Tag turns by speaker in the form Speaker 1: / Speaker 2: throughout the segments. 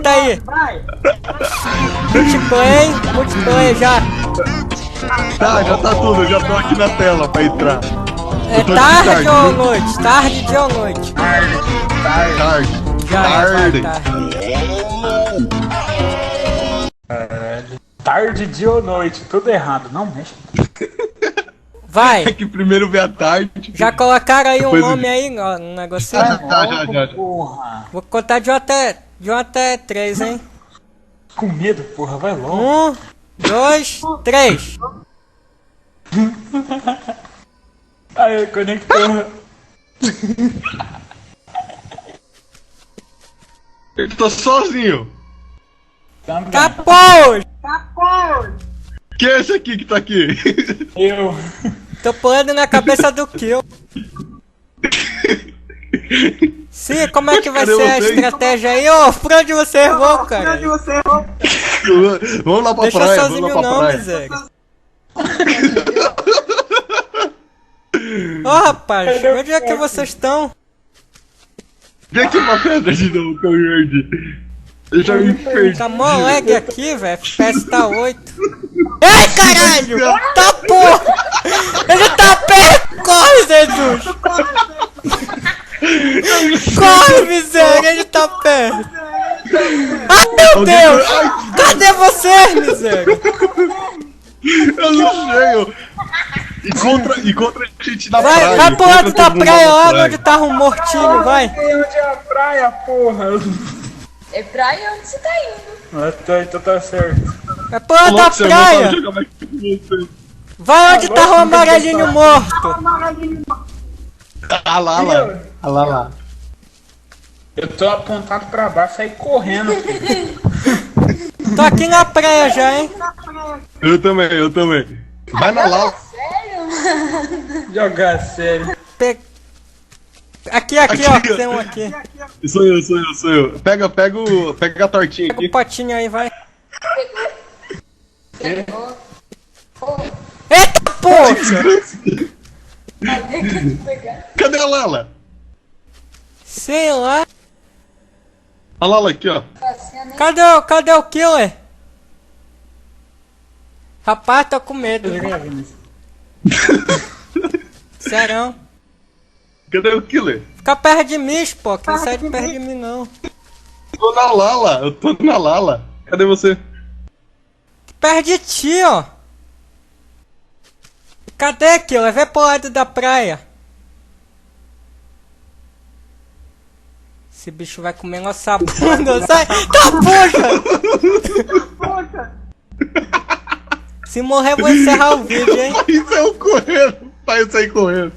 Speaker 1: aperta aí. Multiplayer já.
Speaker 2: Tá, já tá tudo, eu já tô aqui na tela pra entrar.
Speaker 1: É tarde ou noite? Tarde, dia ou noite?
Speaker 2: Tarde.
Speaker 1: Já,
Speaker 2: Tarde.
Speaker 3: Tarde, dia ou noite, tudo errado, não mexe.
Speaker 1: Vai.
Speaker 2: É que primeiro vem a tarde.
Speaker 1: Já colocaram aí um
Speaker 2: Depois
Speaker 1: nome aí no negocinho?
Speaker 2: Já.
Speaker 3: Porra.
Speaker 1: Vou contar de 1 até 3, hein?
Speaker 3: Com medo, porra, vai logo.
Speaker 1: 1, 2, 3.
Speaker 3: Aí, conectou.
Speaker 2: Eu tô sozinho.
Speaker 1: Tá bom!
Speaker 2: Quem é esse aqui que tá aqui?
Speaker 3: Eu.
Speaker 1: Tô pulando na cabeça do Kill. Sim, como é que vai
Speaker 2: Cadê
Speaker 1: ser a
Speaker 2: vocês?
Speaker 1: estratégia aí? Ô, pra onde você errou, cara?
Speaker 2: Vamos lá pra
Speaker 1: Deixa
Speaker 2: praia, vamos
Speaker 1: sozinho
Speaker 2: lá pra
Speaker 1: não,
Speaker 2: praia.
Speaker 1: miséria. Ô, rapaz, onde é que vocês estão?
Speaker 2: Vem aqui pra pedra de novo, que eu perdi. Eu já me perdi.
Speaker 1: Tá mó lag aqui, velho. FPS tá 8. Ei, caralho! Tá porra! Ele tá perto! Corre, Jesus! Corre, miséria! Ele tá perto! Ah, meu Deus! Cadê você, miséria?
Speaker 2: Eu não sei. Encontra a gente na
Speaker 1: Vai,
Speaker 2: praia.
Speaker 1: vai pro lado
Speaker 2: encontra
Speaker 1: da
Speaker 2: todo mundo
Speaker 1: praia
Speaker 2: na
Speaker 1: lá
Speaker 2: praia.
Speaker 1: onde tá um mortinho, vai!
Speaker 3: Ei, onde é a praia, porra?
Speaker 4: É praia onde você tá indo?
Speaker 3: Então tá certo.
Speaker 1: Vai pro lado da
Speaker 2: Nossa, eu não
Speaker 1: praia!
Speaker 2: tava jogando aqui com você.
Speaker 1: Vai onde tá o amarelinho morto!
Speaker 2: Ah lá.
Speaker 3: Eu tô apontado pra baixo, saí correndo.
Speaker 1: Tô aqui na praia já, hein?
Speaker 2: Eu também. Vai na lava.
Speaker 4: Sério?
Speaker 3: Jogar sério.
Speaker 1: Aqui, ó, tem um aqui.
Speaker 2: Sou eu. Pega a tortinha
Speaker 1: Pega o
Speaker 2: aqui.
Speaker 1: potinho aí, vai.
Speaker 4: Pegou. Pô,
Speaker 1: Eita, poxa!
Speaker 4: alguém quer te pegar?
Speaker 2: Cadê a Lala?
Speaker 1: Sei lá.
Speaker 2: A Lala aqui, ó.
Speaker 4: Facinha nem
Speaker 1: Cadê o killer? Rapaz, tô com medo. Serão.
Speaker 2: Cadê o killer?
Speaker 1: Fica perto de mim, Spock. Não sai de perto de mim, não.
Speaker 2: Eu tô na Lala. Cadê você?
Speaker 1: Perto de ti, ó. Cadê, killer? Vem pro lado da praia. Esse bicho vai comer nossa bunda. Sai! Tá, puxa! Se morrer, vou encerrar o vídeo, hein?
Speaker 2: Isso é o correndo. Pai, eu saí correndo.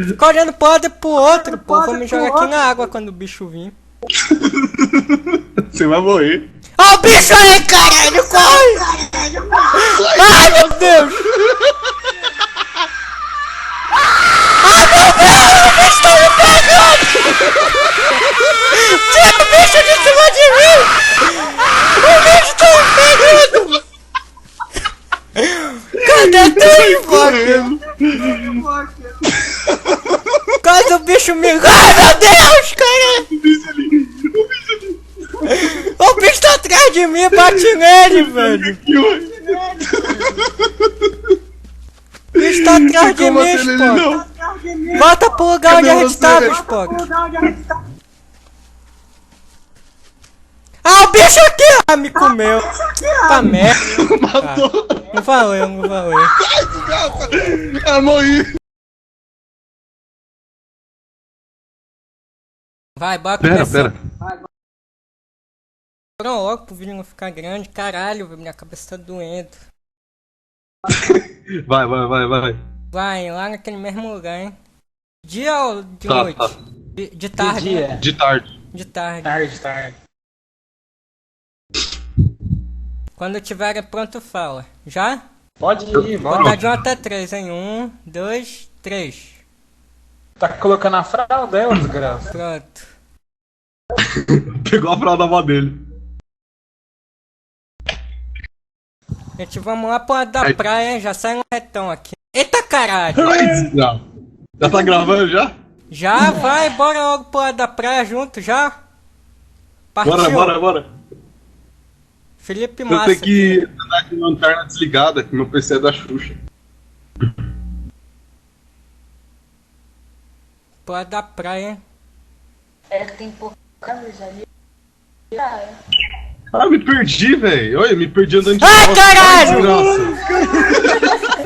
Speaker 1: Fica olhando pro lado e pro outro, pô. Vou me jogar aqui na água quando o bicho vir.
Speaker 2: Você vai morrer.
Speaker 1: Ó o bicho aí, caralho! Corre! Ai, meu Deus! Ai, meu Deus! O bicho tá me pegando! Tira o bicho de cima de mim! O bicho tá me pegando! Cadê tu, Spock? Cadê o bicho me... Ai, meu Deus, cara!
Speaker 2: O bicho ali.
Speaker 1: O bicho tá atrás de mim, bate nele, velho! O bicho tá atrás de mim, Spock! Volta pro lugar onde a gente tava, Spock! Ah, o bicho aqui! Ah, me comeu! Tá merda!
Speaker 2: Matou.
Speaker 1: Não valeu.
Speaker 2: Ai, desgraça. Ah, morri.
Speaker 1: Vai, bora
Speaker 2: Pera.
Speaker 1: começar. Bora logo pro vídeo não ficar grande. Caralho, minha cabeça tá doendo.
Speaker 2: Vai.
Speaker 1: Vai, lá naquele mesmo lugar, hein? Dia ou de
Speaker 2: Tá,
Speaker 1: noite?
Speaker 2: tá.
Speaker 1: De tarde.
Speaker 3: dia.
Speaker 1: Né?
Speaker 2: De tarde.
Speaker 1: De tarde.
Speaker 3: Tarde.
Speaker 1: Quando tiver pronto, fala. Já?
Speaker 3: Pode ir,
Speaker 1: Vou dar
Speaker 3: bora.
Speaker 1: de 1 até 3, hein? 1, 2, 3.
Speaker 3: Tá colocando a fralda dela, desgraça.
Speaker 1: Pronto.
Speaker 2: Pegou a fralda da avó dele.
Speaker 1: Gente, vamos lá pro lado da praia, hein? Já sai um retão aqui. Eita caralho!
Speaker 2: Ai, já tá gravando já?
Speaker 1: Já vai, bora logo pro lado da praia junto, já? Partiu.
Speaker 2: Bora.
Speaker 1: Felipe
Speaker 2: Eu
Speaker 1: Massa.
Speaker 2: tenho que andar de lanterna desligada, que meu PC é da Xuxa.
Speaker 1: Pô, da praia, hein?
Speaker 4: É, tem pouca luz ali. Praia.
Speaker 2: Ah, me perdi, velho. Olha, me perdi andando de
Speaker 1: Ai,
Speaker 2: costas.
Speaker 1: caralho!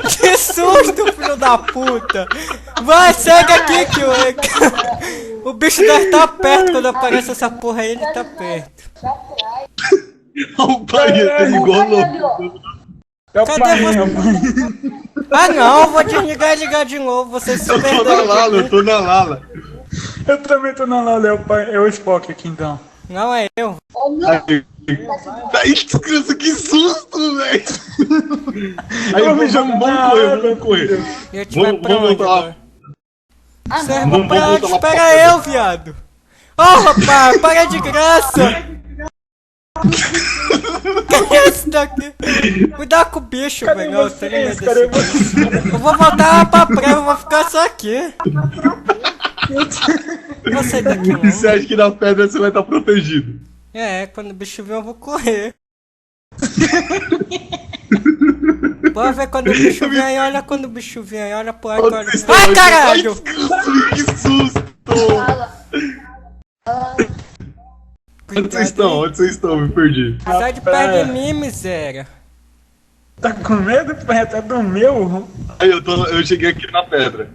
Speaker 2: Desgraça.
Speaker 1: Que susto, filho da puta! Vai, segue aqui que o bicho deve estar perto quando aparece essa porra aí, ele tá perto.
Speaker 4: Da praia.
Speaker 2: Olha o pai, ele igual louco.
Speaker 3: É o
Speaker 1: Cadê
Speaker 3: pai,
Speaker 1: você?
Speaker 3: é o pai.
Speaker 1: Ah não, vou desligar e ligar de novo, vocês se
Speaker 2: Eu tô na
Speaker 1: perderam.
Speaker 2: Lala, eu tô na Lala.
Speaker 3: Eu também tô na Lala, é o Spock aqui então.
Speaker 1: Não é eu.
Speaker 4: Oh, não.
Speaker 2: Aí, criança, que susto, velho. Aí, vamos correr.
Speaker 1: E a gente vai pra
Speaker 2: Vamos
Speaker 1: onde
Speaker 2: voltar lá.
Speaker 1: agora?
Speaker 4: Ah,
Speaker 1: Vocês
Speaker 4: não.
Speaker 1: vão pra
Speaker 2: Vamos
Speaker 1: onde?
Speaker 2: voltar lá pra
Speaker 1: Espera
Speaker 2: pedra.
Speaker 1: eu, viado. Ô, rapaz, para de graça. Que é esse daqui? Cuidado com o bicho,
Speaker 3: Cadê
Speaker 1: velho. Eu tenho
Speaker 3: vocês?
Speaker 1: medo
Speaker 3: Cadê
Speaker 1: desse bicho.
Speaker 3: vocês?
Speaker 1: Eu vou voltar lá pra praia, eu vou ficar só aqui. Não vou sair daqui
Speaker 2: E você
Speaker 1: não.
Speaker 2: acha que na pedra você vai estar protegido?
Speaker 1: É, quando o bicho vir eu vou correr. Bora ver quando o bicho vem aí, olha quando o bicho vem aí, olha pro ar.
Speaker 2: Onde
Speaker 1: Olha.
Speaker 2: vocês estão?
Speaker 1: Ai, caralho!
Speaker 2: Ai, que susto! Onde vocês estão? Onde vocês estão? Me perdi.
Speaker 1: Sai de perto de mim, miséria.
Speaker 3: Tá com medo, pai? Até do meu?
Speaker 2: Aí eu cheguei aqui na pedra.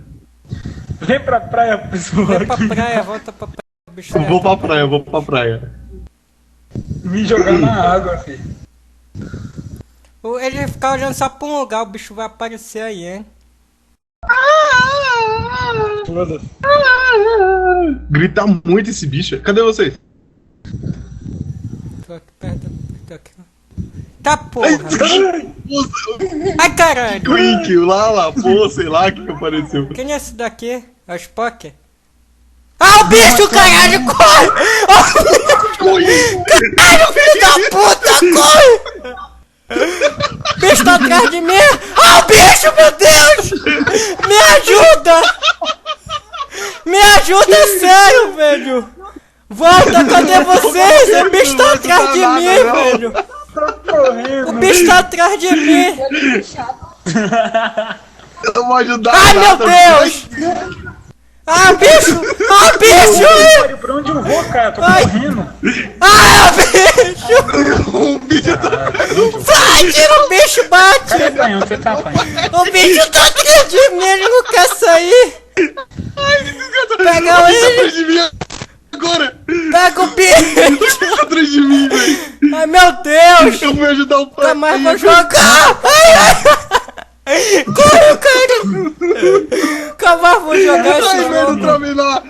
Speaker 3: Vem pra praia, pessoal.
Speaker 1: Vem pra praia, volta pra praia. O bicho
Speaker 2: Eu
Speaker 1: é-
Speaker 2: vou pra praia.
Speaker 3: Me jogar na água, filho.
Speaker 1: Ele ficar olhando só pra um lugar, o bicho vai aparecer aí, hein?
Speaker 3: Foda-se.
Speaker 2: Grita muito esse bicho. Cadê vocês?
Speaker 1: Tô aqui perto, tô aqui. Tá porra!
Speaker 2: Ai,
Speaker 1: Ai, caralho!
Speaker 2: Twink, o Lala, pô, sei lá o que apareceu.
Speaker 1: Quem é esse daqui? É o Spock? Ah, o bicho, caralho, corre! Caralho, filho da puta, corre! O bicho tá atrás de mim! Ah, o bicho, meu Deus! Me ajuda! Me ajuda, sério, velho! Volta, cadê vocês? O bicho tá atrás de mim, velho!
Speaker 3: Tô correndo.
Speaker 1: O bicho tá atrás de mim!
Speaker 2: Eu não vou ajudar.
Speaker 1: Ai, meu
Speaker 2: nada.
Speaker 1: Deus! Ah, bicho! Ah, bicho!
Speaker 3: Pra onde eu vou, cara? Tô
Speaker 1: Ai.
Speaker 3: correndo.
Speaker 1: Ah, bicho!
Speaker 2: O bicho tá...
Speaker 1: Vai, tira o bicho, bate!
Speaker 3: Cadê, pai? Onde você tá, pai?
Speaker 1: O bicho tá atrás de mim, ele não quer sair! Pega
Speaker 2: Tá
Speaker 1: ele!
Speaker 2: atrás de mim agora!
Speaker 1: Pega o bicho!
Speaker 2: Tá atrás de mim, velho!
Speaker 1: Ai, meu Deus!
Speaker 2: Eu vou ajudar o pai!
Speaker 1: Nunca mais vou jogar! Ai, ai! Corre, cara! Nunca mais vou jogar esse
Speaker 2: Ai, velho,
Speaker 1: jogo!
Speaker 2: travei lá!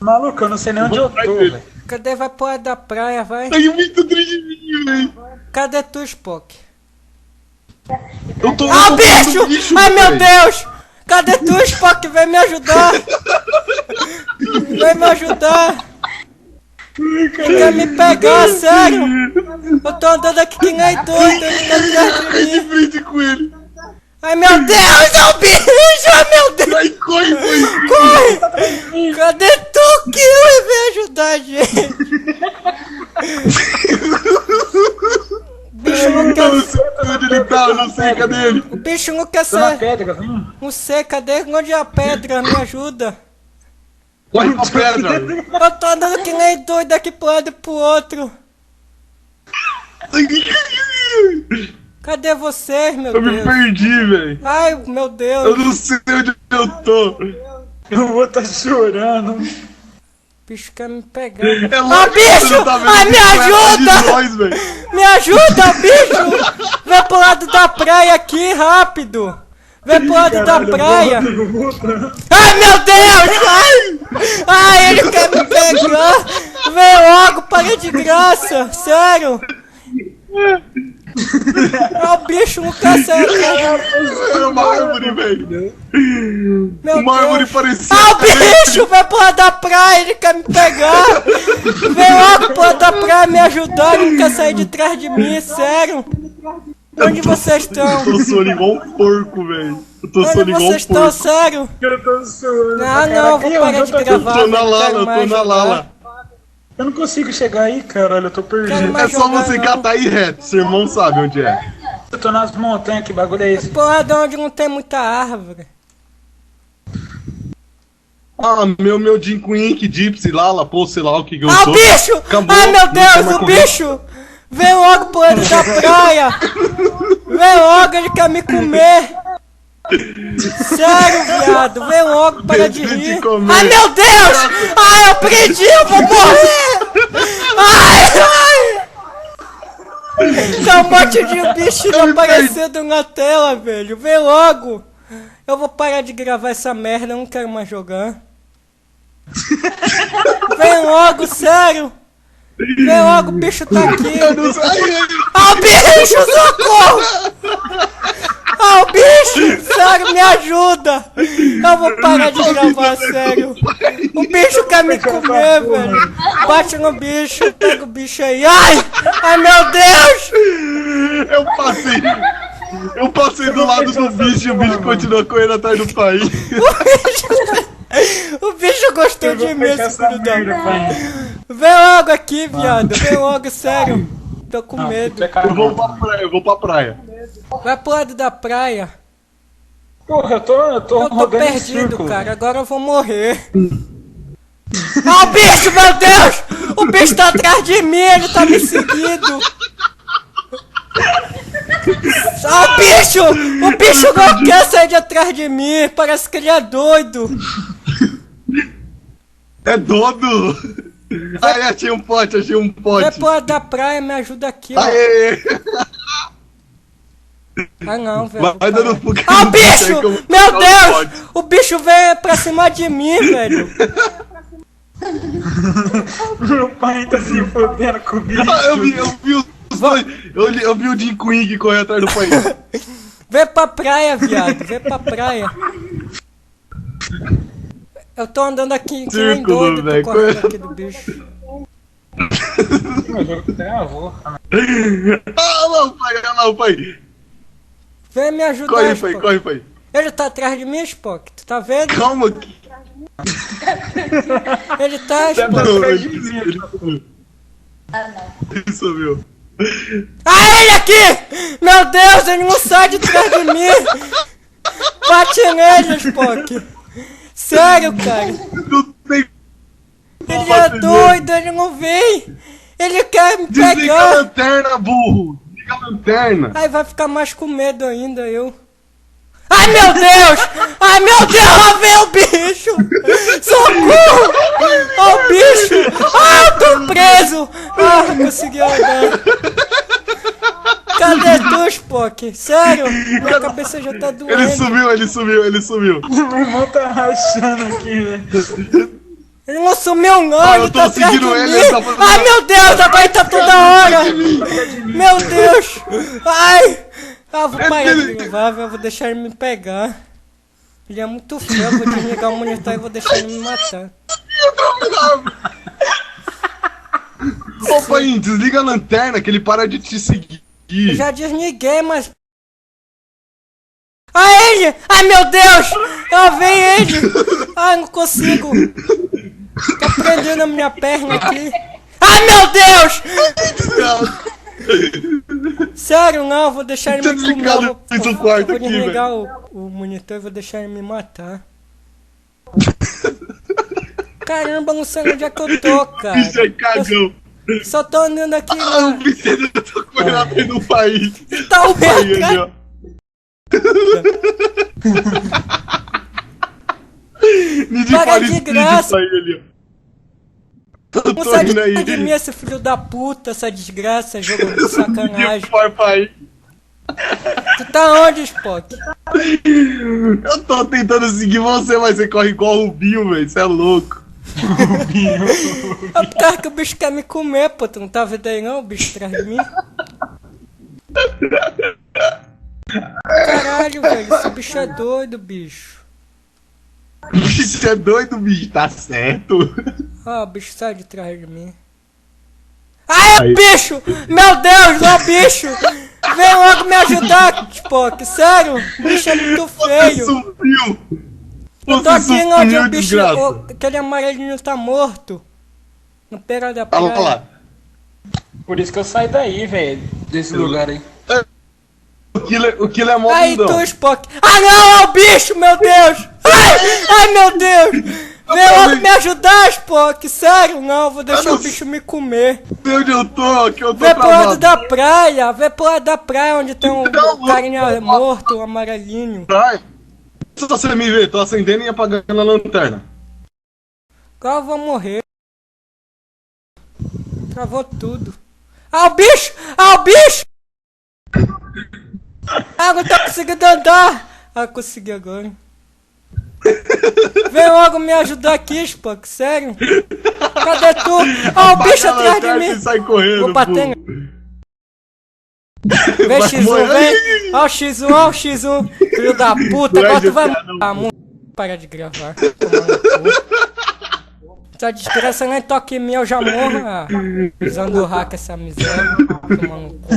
Speaker 3: Maluco, eu não sei nem onde eu tô, velho.
Speaker 1: Cadê? Vai pro lado da praia, vai!
Speaker 2: Ai, o bicho tá atrás de mim, velho!
Speaker 1: Cadê tu, Spock?
Speaker 2: Eu tô...
Speaker 1: Ah,
Speaker 2: eu tô
Speaker 1: bicho!
Speaker 2: com bicho,
Speaker 1: Ai, meu
Speaker 2: velho.
Speaker 1: Deus! Cadê tu, Spock? Vem me ajudar! Vem me ajudar! Quer me pegar, sério? Eu tô andando aqui que nem doido, ele tá atrás de
Speaker 2: Ai, de
Speaker 1: mim!
Speaker 2: frente com ele!
Speaker 1: Ai, meu Deus! É o bicho! Ai, meu Deus!
Speaker 2: Ai, corre, mãe!
Speaker 1: Corre! Cadê tu, Kill? Vem ajudar a gente! O bicho não
Speaker 2: Eu
Speaker 1: quer...
Speaker 2: não sei onde ele tá, eu não sei, cadê ele?
Speaker 1: O bicho não quer
Speaker 3: Tô na
Speaker 1: ser...
Speaker 3: pedra, vem.
Speaker 1: Não sei, cadê? Onde é a pedra? Me ajuda!
Speaker 2: Corre pra pedra!
Speaker 1: Eu tô andando que nem doido daqui pro lado e pro outro! Cadê vocês, meu
Speaker 2: Eu me
Speaker 1: Deus?
Speaker 2: perdi, velho!
Speaker 1: Ai, meu
Speaker 2: Eu
Speaker 1: Deus!
Speaker 2: não sei onde eu tô!
Speaker 3: Eu vou tá chorando.
Speaker 1: O bicho quer me pegar.
Speaker 2: É
Speaker 1: Ah,
Speaker 2: lógico que você
Speaker 1: bicho!
Speaker 2: não tá vendo
Speaker 1: Ai, me
Speaker 2: que vai atrás de
Speaker 1: ajuda!
Speaker 2: nós, velho.
Speaker 1: Me ajuda, bicho! Vem pro lado da praia aqui, rápido! Vem pro lado da praia! Ai, meu Deus! Ai! Ai, ele quer me pegar! Vem logo, para de graça! Sério! Ah, o bicho não quer sair!
Speaker 2: Era uma árvore, velho!
Speaker 1: Meu
Speaker 2: Uma árvore
Speaker 1: Deus!
Speaker 2: parecia...
Speaker 1: Ah, o bicho! Vai pro lado da praia, ele quer me pegar! Vem logo pro lado da praia me ajudar, ele não quer sair de trás de mim, sério! Onde vocês estão?
Speaker 2: Eu tô sono igual um porco, velho! Eu tô
Speaker 1: Onde
Speaker 2: sono igual um
Speaker 1: vocês estão,
Speaker 2: sério?
Speaker 1: sério?
Speaker 3: Eu tô chorando.
Speaker 1: Não, não, eu vou parar de gravar.
Speaker 2: Eu tô na
Speaker 1: não
Speaker 2: Lala,
Speaker 1: quero
Speaker 2: eu
Speaker 1: mais
Speaker 2: tô na
Speaker 1: jogar.
Speaker 2: Lala!
Speaker 3: Eu não consigo chegar aí, caralho, eu tô perdido.
Speaker 1: Quero
Speaker 2: É só
Speaker 1: jogar,
Speaker 2: você
Speaker 1: não.
Speaker 2: catar aí reto, seu irmão sabe onde é.
Speaker 3: Eu tô nas montanhas, que bagulho é esse?
Speaker 1: Porra, de onde não tem muita árvore.
Speaker 2: Ah, meu Jim Queen, Gypsy, Lala, pô, sei lá o que eu
Speaker 1: Ah, o
Speaker 2: sou.
Speaker 1: bicho!
Speaker 2: Acabou,
Speaker 1: Ai, meu
Speaker 2: não tem
Speaker 1: Deus,
Speaker 2: mais
Speaker 1: o
Speaker 2: correr.
Speaker 1: bicho! Vem logo pro lado da praia! Vem logo, ele quer me comer! Sério, viado, vem logo, para de
Speaker 2: Deixa eu te
Speaker 1: rir!
Speaker 2: comer.
Speaker 1: Ai, meu Deus! Ai, eu prendi, eu vou morrer! Ai, ai! Tá um monte de bichinho aparecendo na tela, velho! Vem logo! Eu vou parar de gravar essa merda, eu não quero mais jogar. Vem logo, sério! Vem logo, o bicho tá aqui!
Speaker 2: Eu não sei.
Speaker 1: Ah, o bicho, socorro! Ah, o bicho! Sério, me ajuda! Eu vou parar de gravar, sério! O bicho quer me comer, velho! Bate no bicho, pega o bicho aí! Ai! Ai, meu Deus!
Speaker 2: Eu passei do lado do bicho e o bicho continuou correndo atrás do pai.
Speaker 1: O bicho gostou de mim, esse
Speaker 3: Essa
Speaker 1: filho da
Speaker 3: merda,
Speaker 1: mãe!
Speaker 3: pai.
Speaker 1: Vem logo aqui, viado! Vem logo, sério! Tô com medo!
Speaker 2: Eu vou pra praia.
Speaker 1: Vai pro lado da praia!
Speaker 3: Porra, eu tô
Speaker 1: Eu tô
Speaker 3: rodando em
Speaker 1: perdido,
Speaker 3: círculo.
Speaker 1: cara. Agora eu vou morrer. Ah, o bicho, meu Deus! O bicho tá atrás de mim, ele tá me seguindo. Ah, o bicho! O bicho não quer sair de atrás de mim. Parece que ele é doido.
Speaker 2: É doido! Ai, achei um pote.
Speaker 1: Vai pro lado da praia, me ajuda aqui, ó.
Speaker 2: Aê!
Speaker 1: Ah, não, velho.
Speaker 2: Vai dando fuga.
Speaker 1: Ah, o bicho!
Speaker 2: Aí que eu vou
Speaker 1: Meu
Speaker 2: pegar o
Speaker 1: Deus!
Speaker 2: pote.
Speaker 1: O bicho vem pra cima de mim, velho.
Speaker 3: Meu pai tá se fodendo com o bicho.
Speaker 2: Ah, eu vi os dois. Eu vi o Jim Queen que correu atrás do pai.
Speaker 1: Vem pra praia, viado. Vem pra praia. Eu tô andando aqui que nem
Speaker 2: Círculo,
Speaker 1: doido, tô
Speaker 2: velho.
Speaker 1: correndo aqui do bicho.
Speaker 3: Meu jogo travou.
Speaker 2: Ah, olha lá o pai.
Speaker 1: Vem me ajudar,
Speaker 2: Corre, pai,
Speaker 1: Spock.
Speaker 2: corre, pai.
Speaker 1: Ele tá atrás de mim, Spock. Tu tá vendo?
Speaker 2: Calma.
Speaker 1: Ele tá, Spock.
Speaker 2: Não, ele sumiu. Ele sumiu.
Speaker 1: Ah, ele aqui! Meu Deus, ele não sai de trás de mim! Bate nele, Spock! Sério, cara!
Speaker 2: Não tem.
Speaker 1: Ele é doido, ele não vem! Ele quer me
Speaker 2: Desliga a
Speaker 1: pegar!
Speaker 2: lanterna, burro. Desliga a lanterna.
Speaker 1: Aí vai ficar mais com medo ainda, eu. Ai, meu Deus! Ai, meu Deus! Lá vem o bicho! Socorro! Ó o bicho! Ah, eu tô preso! Ah, consegui andar! Cadê tu, Spock? Sério? Minha cabeça já tá doendo.
Speaker 2: Ele sumiu.
Speaker 3: Meu irmão tá rachando aqui, velho.
Speaker 1: Ele não sumiu não,
Speaker 2: Ah,
Speaker 1: ele
Speaker 2: eu tô
Speaker 1: tá atrás de
Speaker 2: seguindo ele,
Speaker 1: mim.
Speaker 2: ele tá fazendo-
Speaker 1: Ai, meu Deus, agora ele tá toda hora. Meu Deus. Ai. Ah, vou parar de gravar, eu vou deixar ele me pegar. Ele é muito feio, eu vou desligar o monitor e vou deixar ele me matar.
Speaker 2: Ô, pai, desliga a lanterna que ele para de te seguir.
Speaker 1: Eu já desliguei, mas... Ah, ele! Ai, meu Deus! Eu vi ele! Ai, não consigo! Tá prendendo a minha perna aqui. Ai, meu Deus! Sério, não, eu vou deixar ele
Speaker 2: Tá
Speaker 1: me comer.
Speaker 2: desligado
Speaker 1: Eu
Speaker 2: esse
Speaker 1: vou,
Speaker 2: quarto
Speaker 1: eu vou
Speaker 2: aqui,
Speaker 1: desligar o monitor e vou deixar ele me matar. Caramba, não sei onde é que eu tô, cara.
Speaker 2: Bicho é cagão.
Speaker 1: Eu só tô andando aqui.
Speaker 2: Ah, o bicho ainda tá correndo atrás do país.
Speaker 1: Tá o
Speaker 2: Aí, ali,
Speaker 1: atrás.
Speaker 2: ó. Ninguém
Speaker 1: Para
Speaker 2: fala
Speaker 1: de
Speaker 2: speed
Speaker 1: graça.
Speaker 2: isso aí, ali, ó. Eu
Speaker 1: Não
Speaker 2: tô
Speaker 1: sai
Speaker 2: indo aí.
Speaker 1: de mim, esse filho da puta, essa desgraça, jogo de sacanagem.
Speaker 2: Ninguém fala pra aí.
Speaker 1: Tu tá onde, Spock?
Speaker 2: Eu tô tentando seguir você, mas você corre igual o Rubinho, velho. Você é louco.
Speaker 1: É por causa que o bicho quer me comer, pô. Tu não tá vendo aí não, o bicho atrás de mim? Caralho, velho, esse bicho é doido, bicho.
Speaker 2: Bicho é doido, bicho. Tá certo.
Speaker 1: Ó, o bicho sai de trás de mim. Ai,
Speaker 2: Aí.
Speaker 1: bicho! Meu Deus, não, bicho! Vem logo me ajudar, Spock, sério! O bicho é muito
Speaker 2: Você
Speaker 1: feio!
Speaker 2: sumiu.
Speaker 1: Eu tô
Speaker 2: Você
Speaker 1: aqui onde
Speaker 2: sumiu,
Speaker 1: o bicho,
Speaker 2: desgraça.
Speaker 1: aquele amarelinho tá morto. No beira da
Speaker 2: Olha
Speaker 1: praia.
Speaker 2: lá.
Speaker 3: Por isso que eu saí daí, velho. Desse lugar aí.
Speaker 2: O Killer é mó
Speaker 1: Aí
Speaker 2: bundão.
Speaker 1: tu, Spock. Ah não, é o bicho, meu Deus! Ai, meu Deus! Vem logo me ajudar, Spock! Sério, não, vou deixar o bicho me comer.
Speaker 2: Sei onde eu tô, que eu tô
Speaker 1: Vem pro lado
Speaker 2: travado.
Speaker 1: da praia, vem pro lado da praia onde tem um
Speaker 2: Não,
Speaker 1: carinha morto, um amarelinho.
Speaker 2: Ai, se você me ver, tô acendendo e apagando a lanterna.
Speaker 1: Agora eu vou morrer. Travou tudo. Ah, o bicho! Ah, o bicho! Ah, não tô conseguindo andar! Ah, consegui agora. Vem logo me ajudar aqui, Spock, sério? Cadê tu? Ah, o bicho
Speaker 2: Apaga a
Speaker 1: atrás de
Speaker 2: lanterna
Speaker 1: mim!
Speaker 2: e sai correndo,
Speaker 1: Vou bater.
Speaker 2: pô.
Speaker 1: Vem,
Speaker 2: Vai
Speaker 1: X1,
Speaker 2: morrer.
Speaker 1: vem! Ó o X1, ó o X1! Filho da puta,
Speaker 2: Não é
Speaker 1: agora tu vai
Speaker 2: GTA, não,
Speaker 1: matar muito. Para de gravar. Tomar no cu. Essa desgraça nem toca em mim, eu já morro. Ah, usando o hack essa miséria. Tomando cu.